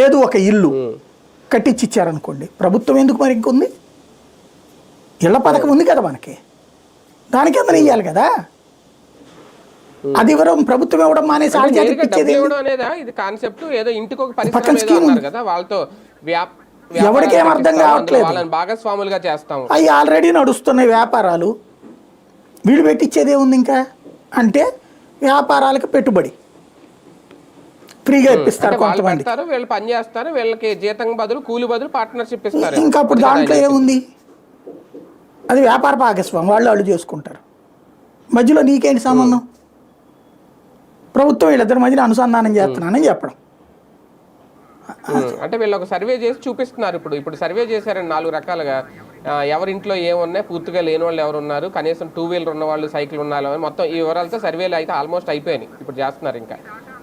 లేదు ఒక ఇల్లు కట్టించి ఇచ్చారనుకోండి, ప్రభుత్వం ఎందుకు మరి ఇంకొంది? ఇళ్ల పథకం ఉంది కదా మనకి, దానికి అందరూ ఇవ్వాలి కదా. అది ఇవ్వడం ప్రభుత్వం ఇవ్వడం మానేసి ఎవరికి ఏం అర్థం కావట్లేదు. భాగస్వాములుగా చేస్తాం, అవి ఆల్రెడీ నడుస్తున్నాయి వ్యాపారాలు, వీళ్ళు పెట్టించేది ఏముంది ఇంకా అంటే వ్యాపారాలకు పెట్టుబడి ఫ్రీగా ఇప్పిస్తారు కొంతమంది, వీళ్ళు పని చేస్తారు, వీళ్ళకి జీతం బదులు కూలి బదులు పార్ట్నర్షిప్ ఇస్తారు. ఇంకా అప్పుడు దాంట్లో ఏముంది, అది వ్యాపార భాగస్వామి, వాళ్ళు చేసుకుంటారు. మధ్యలో నీకేంటి సంబంధం? ప్రభుత్వం వీళ్ళిద్దరి మధ్యన అనుసంధానం చేస్తున్నానని చెప్పడం. అంటే వీళ్ళు ఒక సర్వే చేసి చూపిస్తున్నారు. ఇప్పుడు సర్వే చేశారండి 4 రకాలుగా. ఎవరింట్లో ఏమున్నాయి, పూర్తిగా లేని వాళ్ళు ఎవరు ఉన్నారు, కనీసం 2 వీలర్ ఉన్న వాళ్ళు, సైకిల్ ఉన్న వాళ్ళు, మొత్తం ఈ వివరాలతో సర్వేలు అయితే ఆల్మోస్ట్ అయిపోయినాయి. ఇప్పుడు చేస్తున్నారు. ఇంకా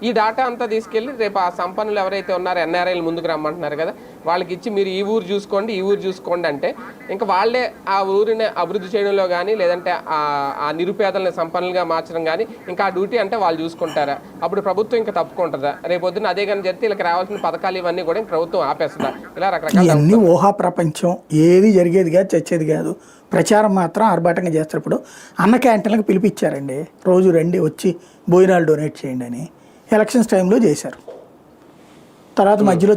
ఈ డేటా అంతా తీసుకెళ్ళి రేపు ఆ సంపన్నులు ఎవరైతే ఉన్నారో ఎన్ఆర్ఐలు ముందుకు రమ్మంటున్నారు కదా, వాళ్ళకి ఇచ్చి మీరు ఈ ఊరు చూసుకోండి, ఈ ఊరు చూసుకోండి అంటే ఇంకా వాళ్ళే ఆ ఊరిని అభివృద్ధి చేయడంలో కానీ, లేదంటే ఆ నిరుపేదలను సంపన్నులుగా మార్చడం కానీ, ఇంకా ఆ డ్యూటీ అంటే వాళ్ళు చూసుకుంటారా? అప్పుడు ప్రభుత్వం ఇంకా తప్పుకుంటుందా? రేపొద్దున అదే కానీ జరిగితే వీళ్ళకి రావాల్సిన పథకాలు ఇవన్నీ కూడా ప్రభుత్వం ఆపేస్తుందా? ఇలా రకరకాల ఊహా ప్రపంచం, ఏది జరిగేది కాదు, చచ్చేది కాదు. ప్రచారం మాత్రం ఆర్భాటంగా చేస్తారు. ఇప్పుడు అన్న క్యాంటీన్లకు పిలిపించారండి, రోజు రండి వచ్చి భోజనాలు డొనేట్ చేయండి అని ఎలక్షన్స్ టైంలో చేశారు. తర్వాత మధ్యలో